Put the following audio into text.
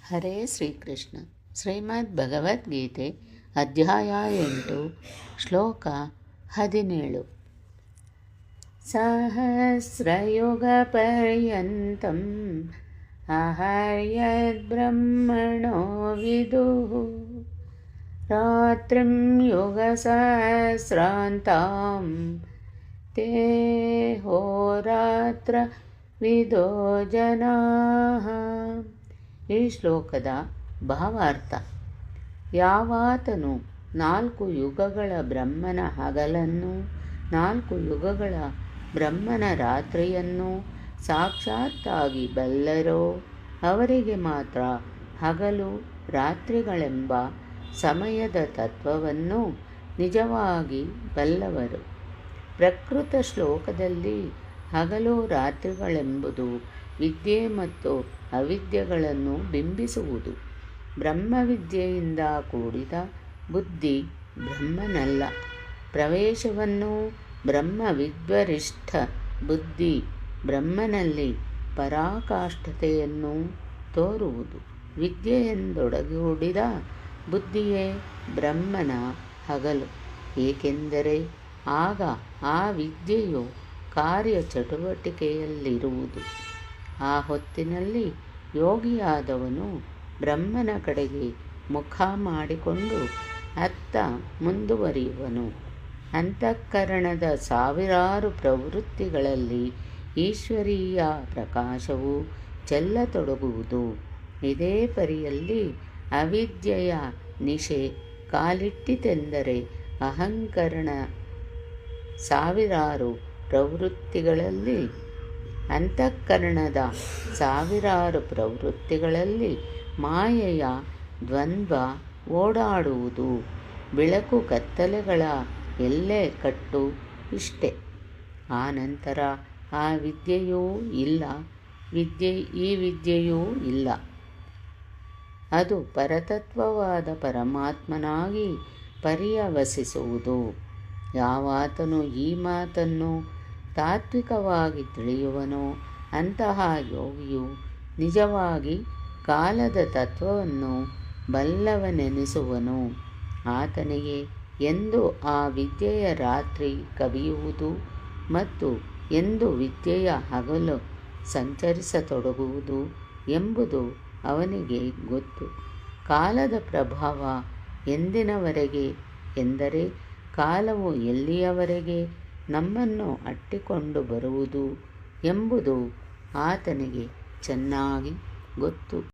ಹರೇ ಶ್ರೀಕೃಷ್ಣ. ಶ್ರೀಮದ್ ಭಗವದ್ಗೀತೆ ಅಧ್ಯಾಯ 8 ಶ್ಲೋಕ 17. ಸಹಸ್ರಯುಗಪರ್ಯಂತಂ ಅಹರ್ಯದ್ಬ್ರಹ್ಮಣೋ ವಿದುಃ ರಾತ್ರಿಂ ಯುಗಸಹಸ್ರಾಂತಾಂ ತೇ ಹೋರಾತ್ರ ವಿದೋ ಜನಾಃ. ಈ ಶ್ಲೋಕದ ಭಾವಾರ್ಥ: ಯಾವಾತನು 4 ಯುಗಗಳ ಬ್ರಹ್ಮನ ಹಗಲನ್ನು 4 ಯುಗಗಳ ಬ್ರಹ್ಮನ ರಾತ್ರಿಯನ್ನು ಸಾಕ್ಷಾತ್ತಾಗಿ ಬಲ್ಲರೋ ಅವರಿಗೆ ಮಾತ್ರ ಹಗಲು ರಾತ್ರಿಗಳೆಂಬ ಸಮಯದ ತತ್ವವನ್ನು ನಿಜವಾಗಿ ಬಲ್ಲವರು. ಪ್ರಕೃತ ಶ್ಲೋಕದಲ್ಲಿ ಹಗಲು ರಾತ್ರಿಗಳೆಂಬುದು ವಿದ್ಯೆ ಮತ್ತು ಅವಿದ್ಯೆಗಳನ್ನು ಬಿಂಬಿಸುವುದು. ಬ್ರಹ್ಮವಿದ್ಯೆಯಿಂದ ಕೂಡಿದ ಬುದ್ಧಿ ಬ್ರಹ್ಮನಲ್ಲ. ಪ್ರವೇಶವನ್ನು ಬ್ರಹ್ಮವಿದ್ವರಿಷ್ಠ ಬುದ್ಧಿ ಬ್ರಹ್ಮನಲ್ಲಿ ಪರಾಕಾಷ್ಠತೆಯನ್ನು ತೋರುವುದು. ವಿದ್ಯೆಯೆಂದೊಡಗೂಡಿದ ಬುದ್ಧಿಯೇ ಬ್ರಹ್ಮನ ಹಗಲು. ಏಕೆಂದರೆ ಆಗ ಆ ವಿದ್ಯೆಯು ಕಾರ್ಯಚಟುವಟಿಕೆಯಲ್ಲಿರುವುದು. ಆ ಹೊತ್ತಿನಲ್ಲಿ ಯೋಗಿಯಾದವನು ಬ್ರಹ್ಮನ ಕಡೆಗೆ ಮುಖ ಮಾಡಿಕೊಂಡು ಅತ್ತ ಮುಂದುವರಿಯುವನು. ಅಂತಃಕರಣದ ಸಾವಿರಾರು ಪ್ರವೃತ್ತಿಗಳಲ್ಲಿ ಈಶ್ವರೀಯ ಪ್ರಕಾಶವು ಚೆಲ್ಲತೊಡಗುವುದು. ಇದೇ ಪರಿಯಲ್ಲಿ ಅವಿದ್ಯೆಯ ನಿಶೆ ಕಾಲಿಟ್ಟಿತೆಂದರೆ ಅಂತಃಕರಣದ ಸಾವಿರಾರು ಪ್ರವೃತ್ತಿಗಳಲ್ಲಿ ಮಾಯೆಯ ದ್ವಂದ್ವ ಓಡಾಡುವುದು. ಬೆಳಕು ಕತ್ತಲೆಗಳ ಎಲ್ಲೆ ಕಟ್ಟು ಇಷ್ಟೇ. ಆನಂತರ ಆ ವಿದ್ಯೆಯೂ ಇಲ್ಲ, ಈ ವಿದ್ಯೆಯೂ ಇಲ್ಲ. ಅದು ಪರತತ್ವವಾದ ಪರಮಾತ್ಮನಾಗಿ ಪರ್ಯವಸಿಸುವುದು. ಯಾವಾತನು ಈ ಮಾತನ್ನು ತಾತ್ವಿಕವಾಗಿ ತಿಳಿಯುವನೋ ಅಂತಹ ಯೋಗಿಯು ನಿಜವಾಗಿ ಕಾಲದ ತತ್ವವನ್ನು ಬಲ್ಲವನೆನಿಸುವನು. ಆತನಿಗೆ ಎಂದು ಆ ವಿದ್ಯೆಯ ರಾತ್ರಿ ಕವಿಯುವುದು ಮತ್ತು ಎಂದು ವಿದ್ಯೆಯ ಹಗಲು ಸಂಚರಿಸತೊಡಗುವುದು ಎಂಬುದು ಅವನಿಗೆ ಗೊತ್ತು. ಕಾಲದ ಪ್ರಭಾವ ಎಂದಿನವರೆಗೆ ಎಂದರೆ ಕಾಲವು ಎಲ್ಲಿಯವರೆಗೆ ನಮ್ಮನ್ನು ಅಟ್ಟಿಕೊಂಡು ಬರುವುದು ಎಂಬುದು ಆತನಿಗೆ ಚೆನ್ನಾಗಿ ಗೊತ್ತು.